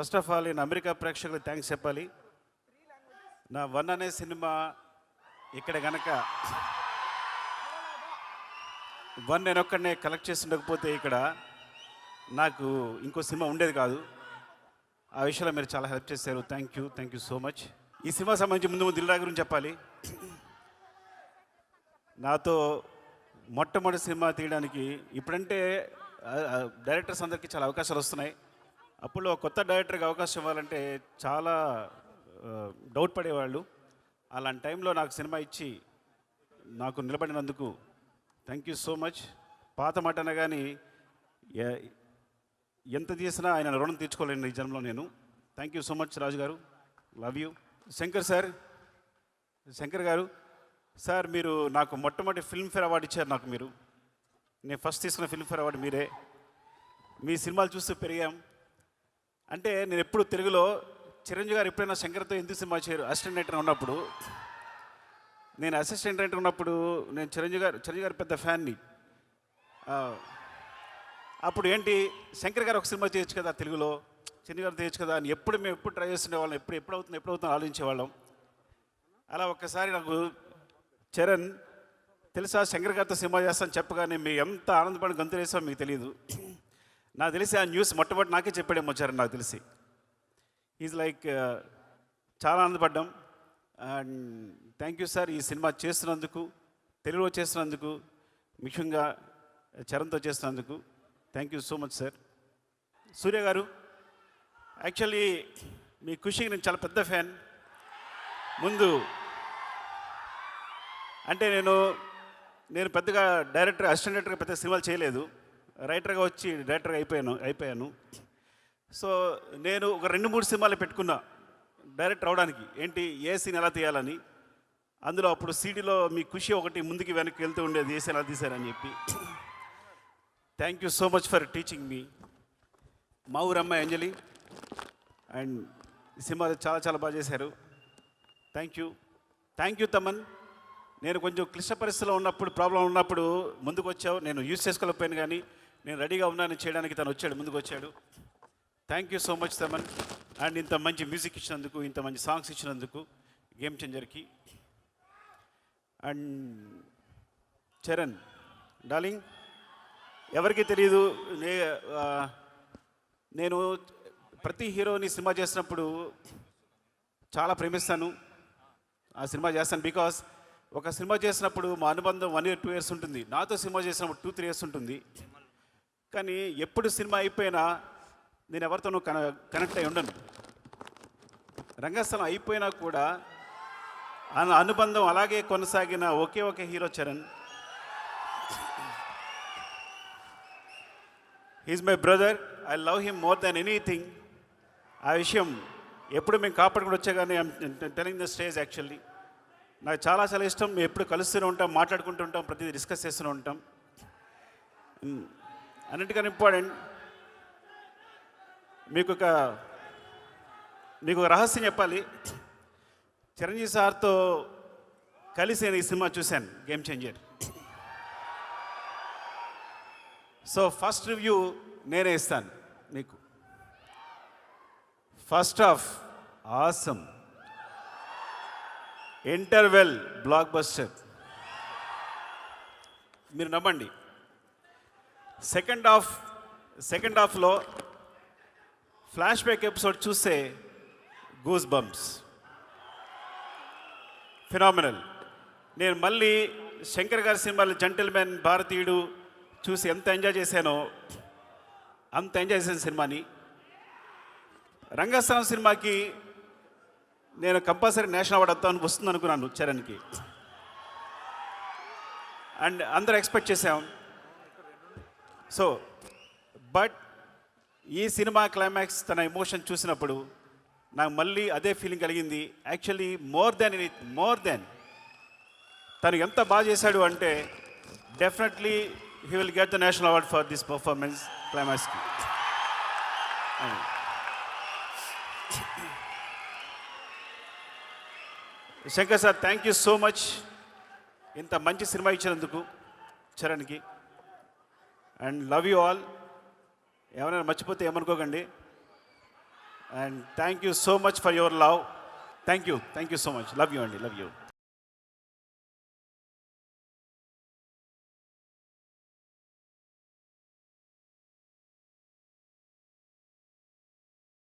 First of all నేను America ప్రేక్షకులకు thanks చెప్పాలి. నా 1 అనే సినిమా ఇక్కడ కనుక 1 నేను ఒక్కడనే కలెక్ట్ చేసి ఉండకపోతే ఇక్కడ నాకు ఇంకో సినిమా ఉండేది కాదు. ఆ విషయంలో మీరు చాలా హెల్ప్ చేశారు. Thank you so much. ఈ సినిమా సంబంధించి ముందు దిల్ రాజు గురించి చెప్పాలి. నాతో మొట్టమొదటి సినిమా తీయడానికి ఇప్పుడంటే డైరెక్టర్స్ అందరికీ చాలా అవకాశాలు వస్తున్నాయి. అప్పుడు కొత్త డైరెక్టర్కి అవకాశం ఇవ్వాలంటే చాలా డౌట్ పడేవాళ్ళు. అలాంటి టైంలో నాకు సినిమా ఇచ్చి నాకు నిలబడినందుకు థ్యాంక్ యూ సో మచ్. పాత మాట అనగాని ఎంత చేసినా ఆయన రుణం తీర్చుకోలేను ఈ జన్మలో నేను. థ్యాంక్ యూ సో మచ్ రాజు గారు, లవ్ యూ. శంకర్ గారు సార్, మీరు నాకు మొట్టమొదటి ఫిల్మ్ఫేర్ అవార్డు ఇచ్చారు. నాకు మీరు, నేను ఫస్ట్ తీసుకున్న ఫిల్మ్ఫేర్ అవార్డు మీరే. మీ సినిమాలు చూస్తూ పెరిగాం. అంటే నేను ఎప్పుడు తెలుగులో చిరంజీవి గారు ఎప్పుడైనా శంకర్తో ఎందుకు సినిమా చేయరు అసిస్టెంట్ డైరెక్టర్ ఉన్నప్పుడు, నేను అసిస్టెంట్ డైరెక్టర్ ఉన్నప్పుడు నేను చిరంజీవి గారు పెద్ద ఫ్యాన్ని. అప్పుడు ఏంటి శంకర్ గారు ఒక సినిమా చేయొచ్చు కదా తెలుగులో, చిరంజీవి గారు చేయొచ్చు కదా అని మేము ఎప్పుడు ట్రై చేస్తుండేవాళ్ళం. ఎప్పుడు అవుతుందో ఆలోచించేవాళ్ళం. అలా ఒక్కసారి నాకు చరణ్ తెలుసా శంకర్ గారితో సినిమా చేస్తాను చెప్పగానే మేము ఎంత ఆనందపడి గంతులేసామో మీకు తెలియదు. నాకు తెలిసి ఆ న్యూస్ మొట్టమొదటి నాకే చెప్పాడేమో చరణ్, నాకు తెలిసి. ఈజ్ లైక్ చాలా ఆనందపడ్డాం. అండ్ థ్యాంక్ యూ సార్, ఈ సినిమా చేస్తున్నందుకు, తెలుగులో చేస్తున్నందుకు, ముఖ్యంగా చరణ్తో చేస్తున్నందుకు thank you so much sir. Surya గారు, యాక్చువల్లీ మీ ఖుషికి నేను చాలా పెద్ద ఫ్యాన్. ముందు అంటే నేను పెద్దగా అసిస్టెంట్ డైరెక్టర్గా పెద్ద సినిమాలు చేయలేదు. రైటర్గా వచ్చి డైరెక్టర్గా అయిపోయాను. సో నేను ఒక 2-3 సినిమాలు పెట్టుకున్నా డైరెక్టర్ అవడానికి. ఏంటి, ఏ సీన్ ఎలా తీయాలని. అందులో అప్పుడు సీడీలో మీ ఖుషి ఒకటి ముందుకి వెనక్కి వెళ్తూ ఉండేది, ఏ సీన్ ఎలా తీశారని చెప్పి. Thank you so much for teaching మీ. మా ఊరమ్మ అంజలి అండ్ ఈ సినిమాలు చాలా బాగా చేశారు. Thank you Thaman. నేను కొంచెం క్లిష్ట పరిస్థితిలో ఉన్నప్పుడు, ప్రాబ్లం ఉన్నప్పుడు ముందుకు వచ్చావు. నేను యూజ్ చేసుకోలేకపోయాను, కానీ నేను రెడీగా ఉన్నాను చేయడానికి. తను వచ్చాడు, ముందుకు వచ్చాడు. Thank you so much Thaman. And ఇంత మంచి మ్యూజిక్ ఇచ్చినందుకు, ఇంత మంచి సాంగ్స్ ఇచ్చినందుకు గేమ్ చేంజర్కి. అండ్ చరణ్ డార్లింగ్, ఎవరికి తెలియదు, నేను ప్రతి హీరోని సినిమా చేసినప్పుడు చాలా ప్రేమిస్తాను. ఆ సినిమా చేస్తాను బికాస్ ఒక సినిమా చేసినప్పుడు మా అనుబంధం 1 year 2 years ఉంటుంది. నాతో సినిమా చేసినప్పుడు 2-3 years ఉంటుంది. కానీ ఎప్పుడు సినిమా అయిపోయినా నేను ఎవరితోనూ కనెక్ట్ అయి ఉండను. రంగస్థలం అయిపోయినా కూడా అనుబంధం అలాగే కొనసాగిన ఒకే ఒక hero Charan. He's my brother. I love him more than anything. ఆ విషయం ఎప్పుడు మేము కాపాడుకుని వచ్చా, కానీ టెలింగ్ ద స్టేజ్. యాక్చువల్లీ నాకు చాలా ఇష్టం. మేము ఎప్పుడు కలుస్తూనే ఉంటాం, మాట్లాడుకుంటూ ఉంటాం, ప్రతిదీ డిస్కస్ చేస్తూనే ఉంటాం. అన్నిటికన్నా ఇంపార్టెంట్, మీకు ఒక రహస్యం చెప్పాలి. చిరంజీవి సార్తో కలిసి నేను ఈ సినిమా చూశాను, game changer. So first review నేనే ఇస్తాను మీకు. First half awesome, interval block buster, మీరు నమ్మండి. సెకండ్ హాఫ్లో ఫ్లాష్ బ్యాక్ ఎపిసోడ్ చూస్తే గూస్ బంప్స్, ఫినామినల్. నేను మళ్ళీ శంకర్ గారి సినిమాలు జెంటిల్మెన్, భారతీయుడు చూసి ఎంత ఎంజాయ్ చేశానో అంత ఎంజాయ్ చేసిన సినిమాని. రంగస్థలం సినిమాకి నేను కంపల్సరీ నేషనల్ అవార్డు వస్తుంది అనుకున్నాను చరణ్కి. అండ్ అందరూ ఎక్స్పెక్ట్ చేసాం. సో బట్ ఈ సినిమా క్లైమాక్స్, తన ఎమోషన్ చూసినప్పుడు నాకు మళ్ళీ అదే ఫీలింగ్ కలిగింది. యాక్చువల్లీ మోర్ దెన్ తను ఎంత బాగా చేశాడు అంటే definitely he will get the national award for this performance క్లైమాక్స్కి. Shankar sir, thank you so much ఇంత మంచి సినిమా ఇచ్చినందుకు చరణ్కి. And love you all. ఎవరైనా మర్చిపోతే ఏమనుకోకండి. And thank you so much for your love. Thank you so much. Love you అండి, love you.